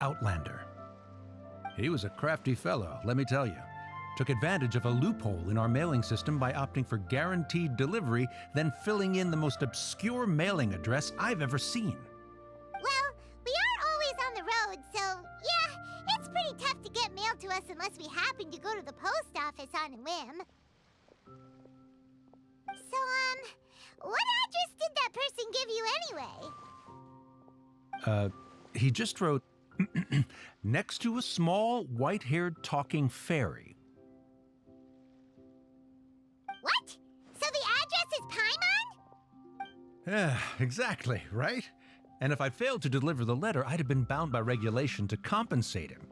Outlander. He was a crafty fellow, let me tell you. Took advantage of a loophole in our mailing system by opting for guaranteed delivery, then filling in the most obscure mailing address I've ever seen. Well, we are always on the road, so yeah, it's pretty tough to get mail to us unless we happen to go to the post office on a whim. So, what address did that person give you anyway? He just wrote, next to a small, white-haired talking fairy. What? So the address is Paimon? Yeah, exactly, right? And if I'd failed to deliver the letter, I'd have been bound by regulation to compensate him.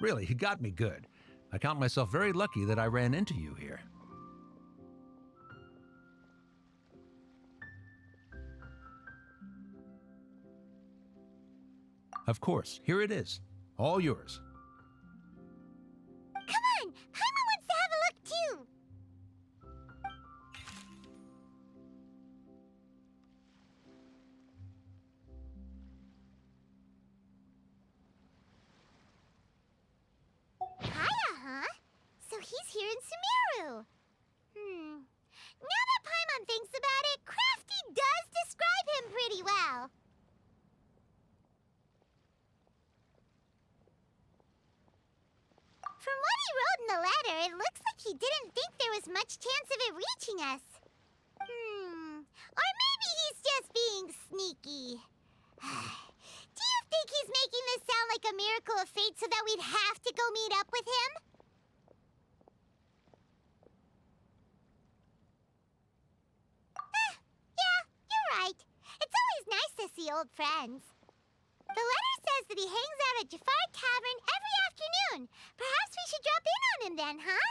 Really, he got me good. I count myself very lucky that I ran into you here. Of course, here it is. All yours. Come on! Paimon wants to have a look too! Kaya, huh? So he's here in Sumeru. Now that Paimon thinks about it, Crafty does describe him pretty well. From what he wrote in the letter, it looks like he didn't think there was much chance of it reaching us. Or maybe he's just being sneaky. Do you think he's making this sound like a miracle of fate so that we'd have to go meet up with him? Yeah, you're right. It's always nice to see old friends. The letter says that he hangs out at Jafar Tavern every afternoon. Perhaps we should drop in on him then, huh?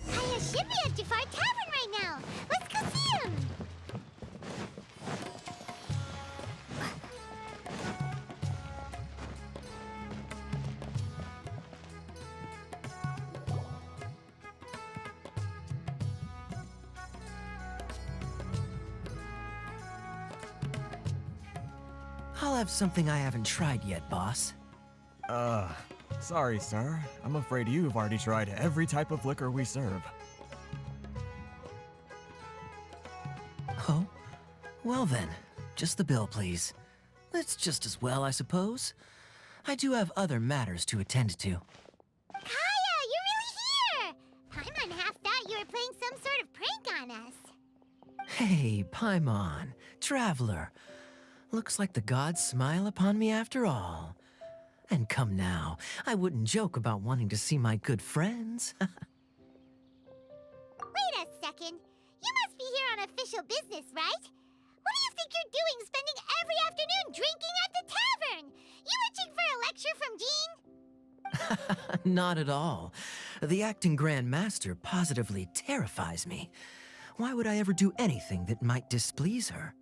Kaya should be at Jafar Tavern right now. Let's go see him. I'll have something I haven't tried yet, boss. Sorry, sir. I'm afraid you've already tried every type of liquor we serve. Oh? Well then, just the bill, please. It's just as well, I suppose. I do have other matters to attend to. Kaya, you're really here! Paimon half thought you were playing some sort of prank on us. Hey, Paimon, traveler. Looks like the gods smile upon me after all. And come now, I wouldn't joke about wanting to see my good friends. Wait a second. You must be here on official business, right? What do you think you're doing spending every afternoon drinking at the tavern? You itching for a lecture from Jean? Not at all. The acting Grand Master positively terrifies me. Why would I ever do anything that might displease her?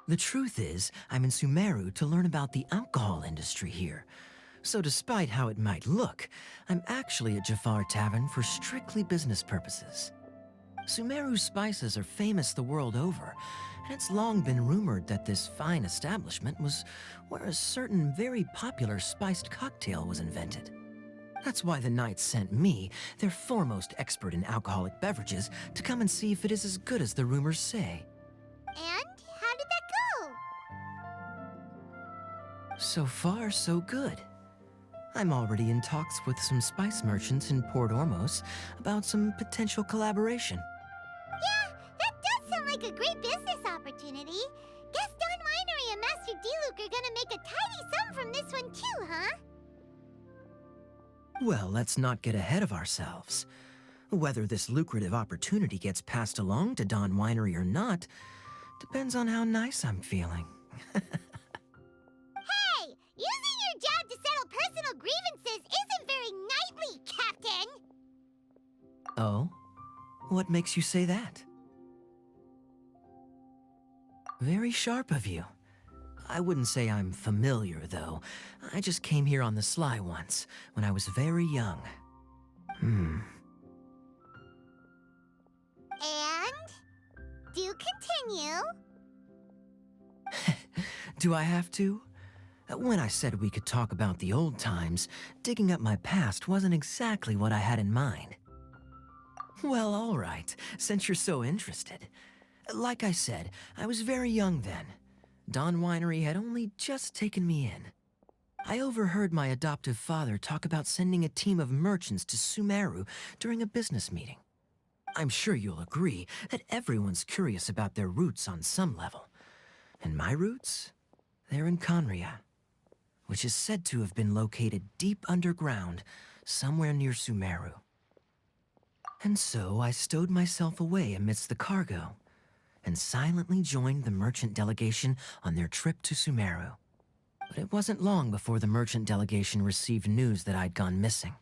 The truth is, I'm in Sumeru to learn about the alcohol industry here. So despite how it might look, I'm actually at Jafar Tavern for strictly business purposes. Sumeru's spices are famous the world over, and it's long been rumored that this fine establishment was where a certain very popular spiced cocktail was invented. That's why the Knights sent me, their foremost expert in alcoholic beverages, to come and see if it is as good as the rumors say. And how did that go? So far, so good. I'm already in talks with some spice merchants in Port Ormos about some potential collaboration. Yeah, that does sound like a great business opportunity. Guess Don Winery and Master D-Luke are gonna make a tidy sum from this one too, huh? Well, let's not get ahead of ourselves. Whether this lucrative opportunity gets passed along to Don Winery or not depends on how nice I'm feeling. Hey! Using your job to settle personal grievances isn't very knightly, Captain! Oh? What makes you say that? Very sharp of you. I wouldn't say I'm familiar, though. I just came here on the sly once, when I was very young. And? Do continue. Do I have to? When I said we could talk about the old times, digging up my past wasn't exactly what I had in mind. Well, all right, since you're so interested. Like I said, I was very young then. Don Winery had only just taken me in. I overheard my adoptive father talk about sending a team of merchants to Sumeru during a business meeting. I'm sure you'll agree that everyone's curious about their roots on some level. And my roots? They're in Conria, which is said to have been located deep underground, somewhere near Sumeru. And so I stowed myself away amidst the cargo, and silently joined the merchant delegation on their trip to Sumeru. But it wasn't long before the merchant delegation received news that I'd gone missing.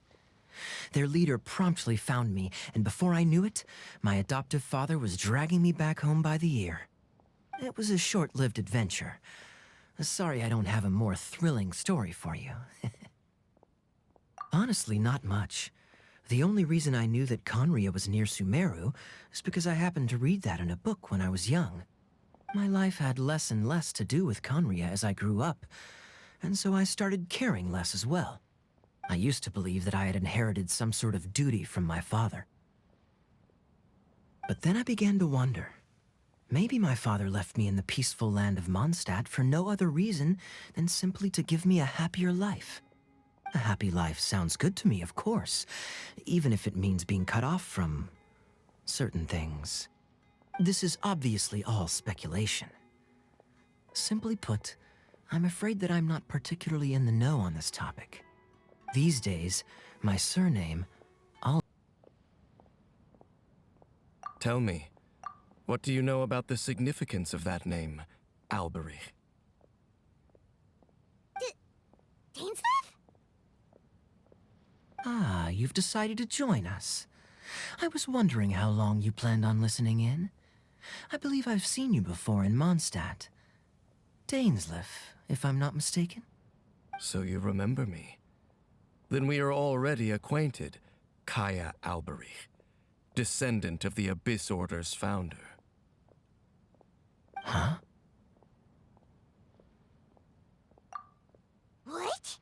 Their leader promptly found me, and before I knew it, my adoptive father was dragging me back home by the ear. It was a short-lived adventure. Sorry I don't have a more thrilling story for you. Honestly, not much. The only reason I knew that Conria was near Sumeru is because I happened to read that in a book when I was young. My life had less and less to do with Conria as I grew up, and so I started caring less as well. I used to believe that I had inherited some sort of duty from my father. But then I began to wonder. Maybe my father left me in the peaceful land of Mondstadt for no other reason than simply to give me a happier life. A happy life sounds good to me, of course, even if it means being cut off from certain things. This is obviously all speculation. Simply put, I'm afraid that I'm not particularly in the know on this topic. These days, my surname, Tell me, what do you know about the significance of that name, Alberich? Dainsleif? Ah, you've decided to join us. I was wondering how long you planned on listening in. I believe I've seen you before in Mondstadt. Dainsleif, if I'm not mistaken. So you remember me. Then we are already acquainted, Kaya Alberich, descendant of the Abyss Order's founder. Huh? What?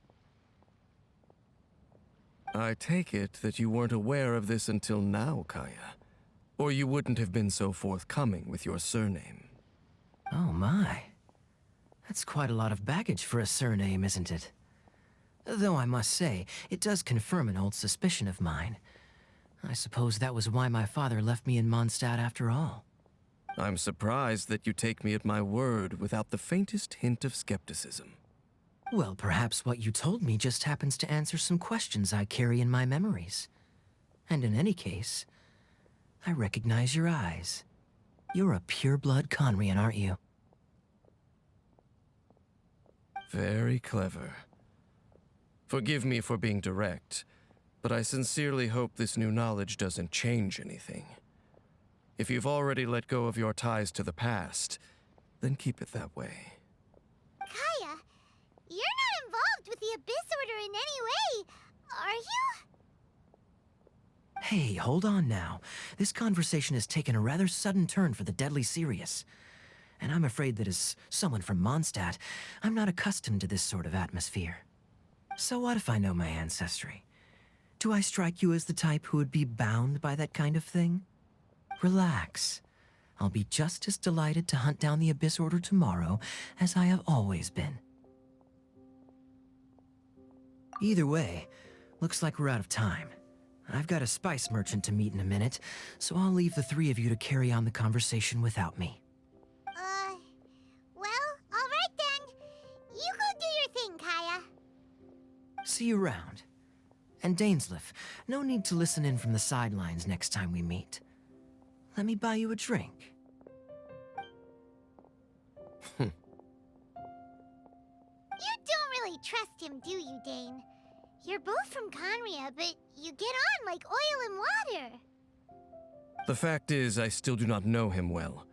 I take it that you weren't aware of this until now, Kaya. Or you wouldn't have been so forthcoming with your surname. Oh my. That's quite a lot of baggage for a surname, isn't it? Though I must say, it does confirm an old suspicion of mine. I suppose that was why my father left me in Mondstadt after all. I'm surprised that you take me at my word without the faintest hint of skepticism. Well, perhaps what you told me just happens to answer some questions I carry in my memories. And in any case, I recognize your eyes. You're a pure-blood Conrian, aren't you? Very clever. Forgive me for being direct, but I sincerely hope this new knowledge doesn't change anything. If you've already let go of your ties to the past, then keep it that way. Kaya, you're not involved with the Abyss Order in any way, are you? Hey, hold on now. This conversation has taken a rather sudden turn for the deadly serious. And I'm afraid that as someone from Mondstadt, I'm not accustomed to this sort of atmosphere. So what if I know my ancestry? Do I strike you as the type who would be bound by that kind of thing? Relax. I'll be just as delighted to hunt down the Abyss Order tomorrow as I have always been. Either way, looks like we're out of time. I've got a spice merchant to meet in a minute, so I'll leave the three of you to carry on the conversation without me. Well, all right then. You go do your thing, Kaya. See you around. And Dainsleif, no need to listen in from the sidelines next time we meet. Let me buy you a drink. You don't really trust him, do you, Dane? You're both from Conria, but you get on like oil and water. The fact is, I still do not know him well.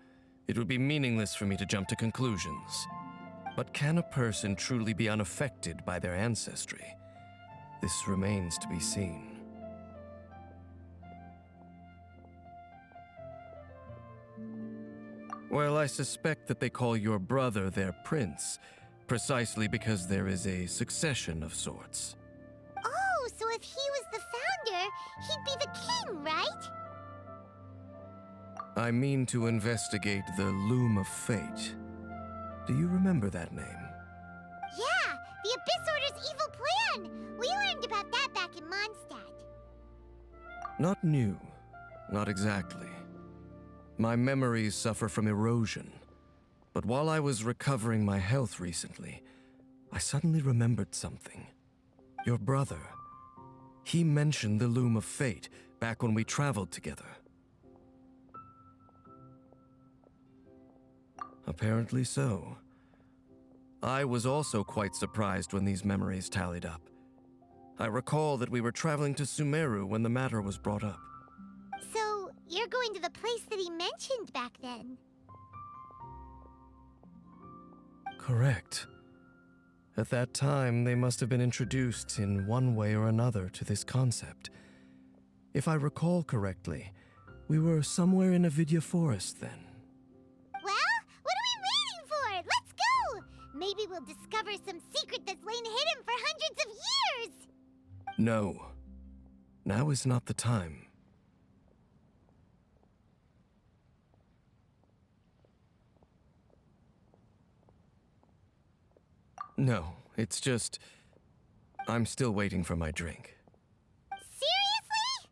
It would be meaningless for me to jump to conclusions. But can a person truly be unaffected by their ancestry? This remains to be seen. Well, I suspect that they call your brother their prince, precisely because there is a succession of sorts. Oh, so if he was the founder, he'd be the king, right? I mean to investigate the Loom of Fate. Do you remember that name? Yeah, the Abyss Order's evil plan! We learned about that back in Mondstadt. Not new. Not exactly. My memories suffer from erosion. But while I was recovering my health recently, I suddenly remembered something. Your brother. He mentioned the Loom of Fate back when we traveled together. Apparently so. I was also quite surprised when these memories tallied up. I recall that we were traveling to Sumeru when the matter was brought up. So, you're going to the place that he mentioned back then? Correct. At that time, they must have been introduced in one way or another to this concept. If I recall correctly, we were somewhere in Avidya Forest then. Well, what are we waiting for? Let's go! Maybe we'll discover some secret that's lain hidden for hundreds of years! No. Now is not the time. No, it's just... I'm still waiting for my drink. Seriously?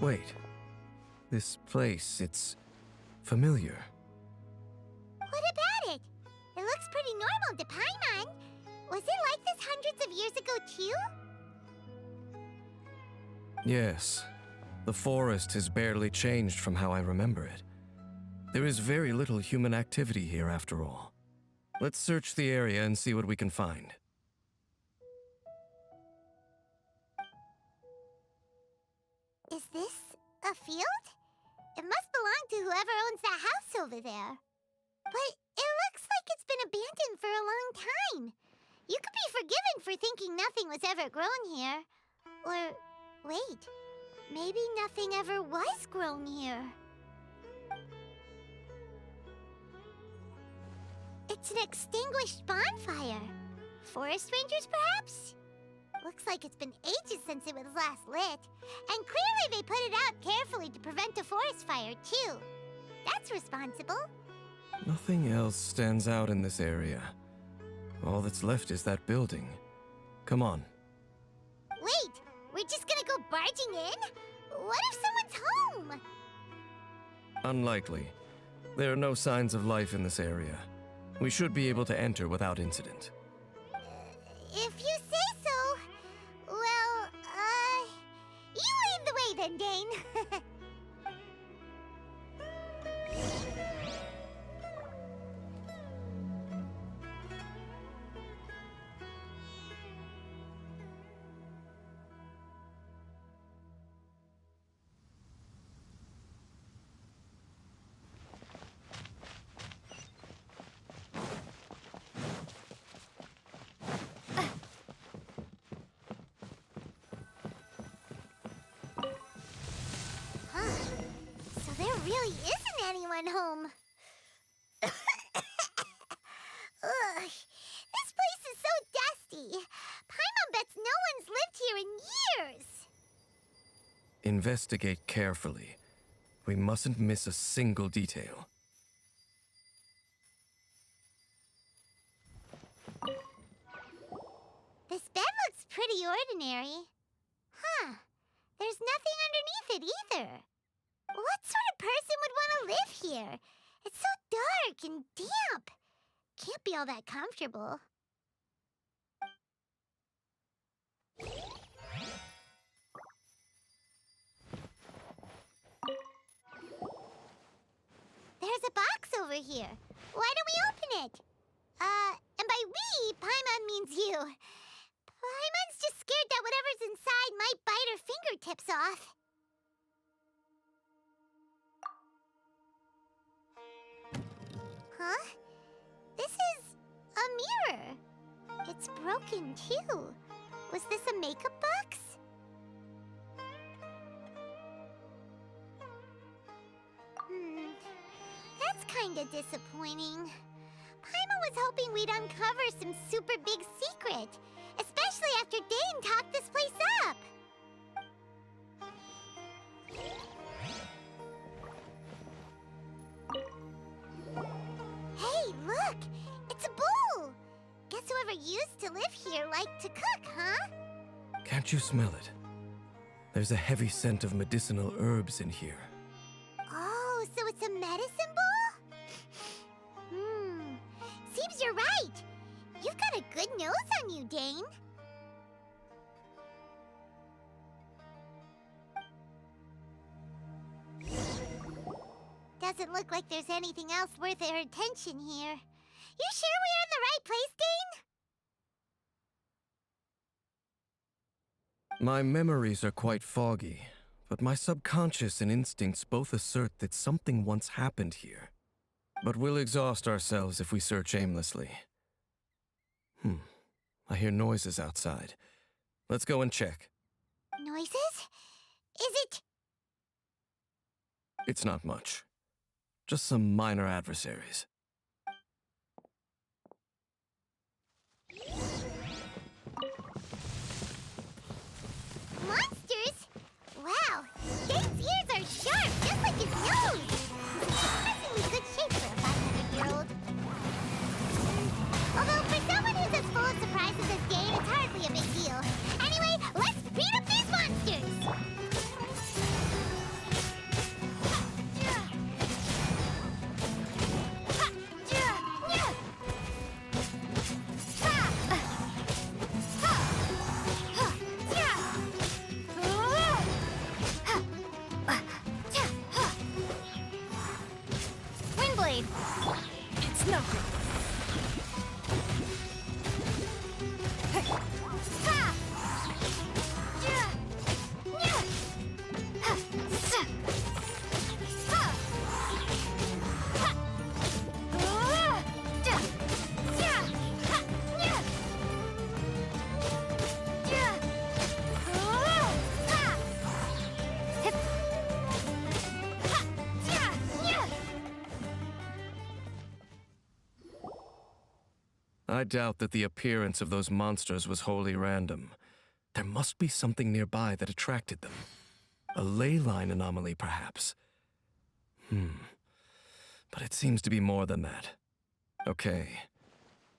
Wait. This place, it's familiar. What about it? It looks pretty normal to Paimon. Was it like this hundreds of years ago, too? Yes. The forest has barely changed from how I remember it. There is very little human activity here after all. Let's search the area and see what we can find. Is this a field? It must belong to whoever owns that house over there. But it looks like it's been abandoned for a long time. You could be forgiven for thinking nothing was ever grown here. Or, wait, maybe nothing ever was grown here. It's an extinguished bonfire. Forest rangers, perhaps? Looks like it's been ages since it was last lit. And clearly they put it out carefully to prevent a forest fire, too. That's responsible. Nothing else stands out in this area. All that's left is that building. Come on. Wait, we're just gonna go barging in? What if someone's home? Unlikely. There are no signs of life in this area. We should be able to enter without incident. If you say so. Well, you lead the way then, Dane. really isn't anyone home. Ugh, this place is so dusty. Paimon bets no one's lived here in years. Investigate carefully. We mustn't miss a single detail. This bed looks pretty ordinary. Huh. There's nothing underneath it either. What sort of person would want to live here? It's so dark and damp. Can't be all that comfortable. There's a box over here. Why don't we open it? And by we, Paimon means you. Paimon's just scared that whatever's inside might bite her fingertips off. Huh? This is a mirror. It's broken, too. Was this a makeup box? That's kinda disappointing. Paimon was hoping we'd uncover some super big secret, especially after Dane talked this place up. Hey, look! It's a bowl! Guess whoever used to live here liked to cook, huh? Can't you smell it? There's a heavy scent of medicinal herbs in here. Oh, so it's a medicine bowl? Seems you're right. You've got a good nose on you, Dane. Doesn't look like there's anything else worth our attention here. You sure we're in the right place, Dane? My memories are quite foggy, but my subconscious and instincts both assert that something once happened here. But we'll exhaust ourselves if we search aimlessly. I hear noises outside. Let's go and check. Noises? Is it... It's not much. Just some minor adversaries. monsters? Wow, Dane's ears are sharp, just like his nose. He's in surprisingly good shape for a 500-year-old. Although for someone who's as full of surprises as Dane, it's hardly a big deal. Anyway, let's beat up these monsters! Windblade! It's nothing! I doubt that the appearance of those monsters was wholly random. There must be something nearby that attracted them. A ley line anomaly, perhaps. But it seems to be more than that. Okay.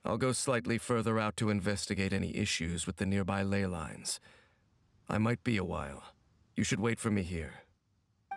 I'll go slightly further out to investigate any issues with the nearby ley lines. I might be a while. You should wait for me here.